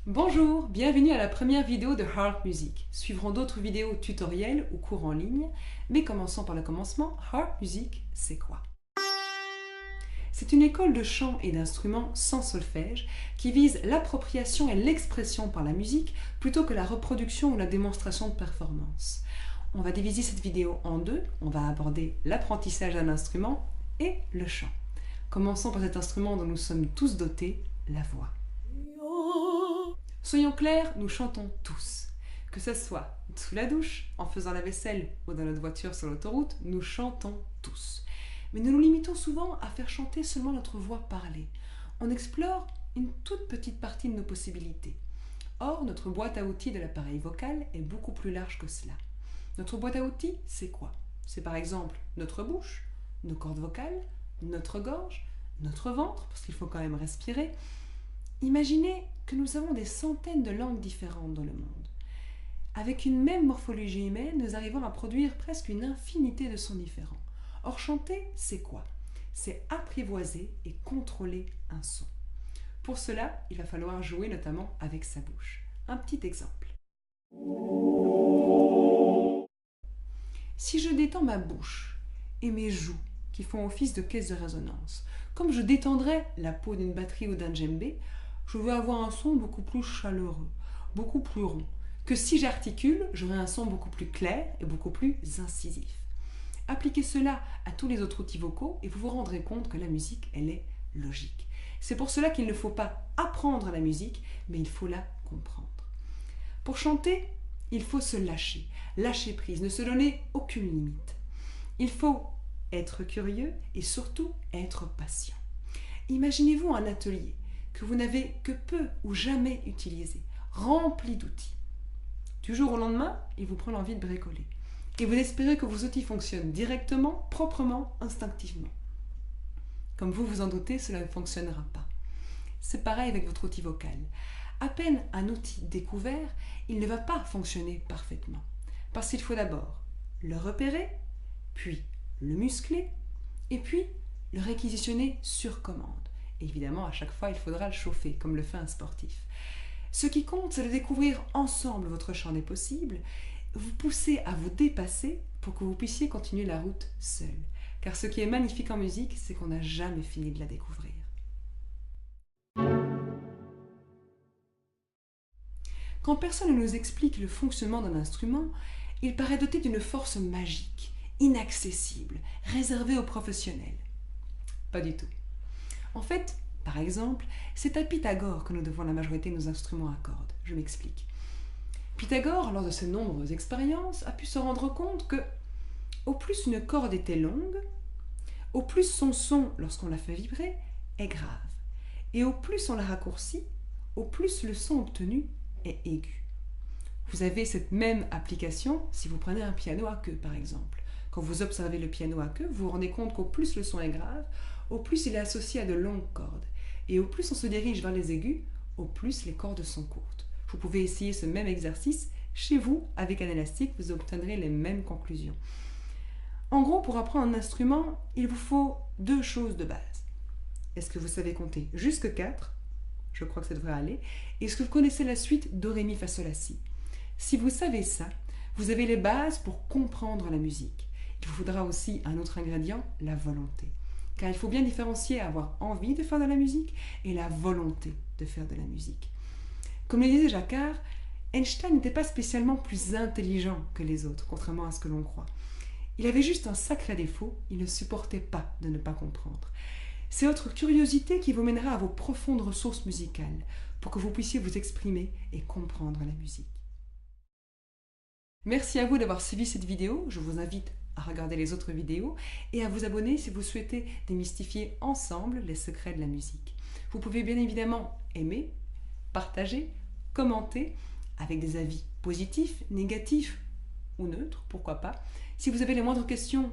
Bonjour, bienvenue à la première vidéo de Harp Music. Suivront d'autres vidéos tutoriels ou cours en ligne, mais commençons par le commencement. Harp Music, c'est quoi? C'est une école de chant et d'instruments sans solfège qui vise l'appropriation et l'expression par la musique plutôt que la reproduction ou la démonstration de performance. On va diviser cette vidéo en deux. On va aborder l'apprentissage d'un instrument et le chant. Commençons par cet instrument dont nous sommes tous dotés, la voix. Soyons clairs, nous chantons tous. Que ce soit sous la douche, en faisant la vaisselle ou dans notre voiture sur l'autoroute, nous chantons tous. Mais nous nous limitons souvent à faire chanter seulement notre voix parlée. On explore une toute petite partie de nos possibilités. Or, notre boîte à outils de l'appareil vocal est beaucoup plus large que cela. Notre boîte à outils, c'est quoi? C'est par exemple notre bouche, nos cordes vocales, notre gorge, notre ventre, parce qu'il faut quand même respirer. Imaginez que nous avons des centaines de langues différentes dans le monde. Avec une même morphologie humaine, nous arrivons à produire presque une infinité de sons différents. Or, chanter, c'est quoi? C'est apprivoiser et contrôler un son. Pour cela, il va falloir jouer notamment avec sa bouche. Un petit exemple. Si je détends ma bouche et mes joues, qui font office de caisse de résonance, comme je détendrais la peau d'une batterie ou d'un djembé, je vais avoir un son beaucoup plus chaleureux, beaucoup plus rond, que si j'articule, j'aurai un son beaucoup plus clair et beaucoup plus incisif. Appliquez cela à tous les autres outils vocaux et vous vous rendrez compte que la musique, elle est logique. C'est pour cela qu'il ne faut pas apprendre la musique, mais il faut la comprendre. Pour chanter, il faut se lâcher, lâcher prise, ne se donner aucune limite. Il faut être curieux et surtout être patient. Imaginez-vous un atelier que vous n'avez que peu ou jamais utilisé, rempli d'outils. Du jour au lendemain, il vous prend l'envie de bricoler. Et vous espérez que vos outils fonctionnent directement, proprement, instinctivement. Comme vous vous en doutez, cela ne fonctionnera pas. C'est pareil avec votre outil vocal. À peine un outil découvert, il ne va pas fonctionner parfaitement. Parce qu'il faut d'abord le repérer, puis le muscler, et puis le réquisitionner sur commande. Et évidemment, à chaque fois, il faudra le chauffer, comme le fait un sportif. Ce qui compte, c'est de découvrir ensemble votre champ des possibles, vous pousser à vous dépasser pour que vous puissiez continuer la route seul. Car ce qui est magnifique en musique, c'est qu'on n'a jamais fini de la découvrir. Quand personne ne nous explique le fonctionnement d'un instrument, il paraît doté d'une force magique, inaccessible, réservée aux professionnels. Pas du tout. En fait, par exemple, c'est à Pythagore que nous devons la majorité de nos instruments à cordes. Je m'explique. Pythagore, lors de ses nombreuses expériences, a pu se rendre compte que, au plus une corde était longue, au plus son son, lorsqu'on la fait vibrer, est grave. Et au plus on la raccourcit, au plus le son obtenu est aigu. Vous avez cette même application si vous prenez un piano à queue, par exemple. Quand vous observez le piano à queue, vous vous rendez compte qu'au plus le son est grave, au plus il est associé à de longues cordes. Et au plus on se dirige vers les aigus, au plus les cordes sont courtes. Vous pouvez essayer ce même exercice chez vous avec un élastique, vous obtiendrez les mêmes conclusions. En gros, pour apprendre un instrument, il vous faut deux choses de base. Est-ce que vous savez compter jusque 4? Je crois que ça devrait aller. Est-ce que vous connaissez la suite do, ré, mi, fa, sol, la, si? Si vous savez ça, vous avez les bases pour comprendre la musique. Il vous faudra aussi un autre ingrédient, la volonté. Car il faut bien différencier avoir envie de faire de la musique et la volonté de faire de la musique. Comme le disait Jacquard, Einstein n'était pas spécialement plus intelligent que les autres, contrairement à ce que l'on croit. Il avait juste un sacré défaut, il ne supportait pas de ne pas comprendre. C'est votre curiosité qui vous mènera à vos profondes ressources musicales pour que vous puissiez vous exprimer et comprendre la musique. Merci à vous d'avoir suivi cette vidéo. Je vous invite à regarder les autres vidéos et à vous abonner si vous souhaitez démystifier ensemble les secrets de la musique. Vous pouvez bien évidemment aimer, partager, commenter avec des avis positifs, négatifs ou neutres, pourquoi pas. Si vous avez les moindres questions,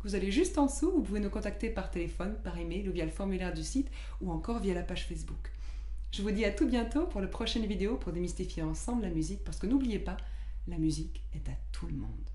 vous allez juste en dessous, vous pouvez nous contacter par téléphone, par email ou via le formulaire du site ou encore via la page Facebook. Je vous dis à tout bientôt pour la prochaine vidéo pour démystifier ensemble la musique parce que n'oubliez pas, la musique est à tout le monde.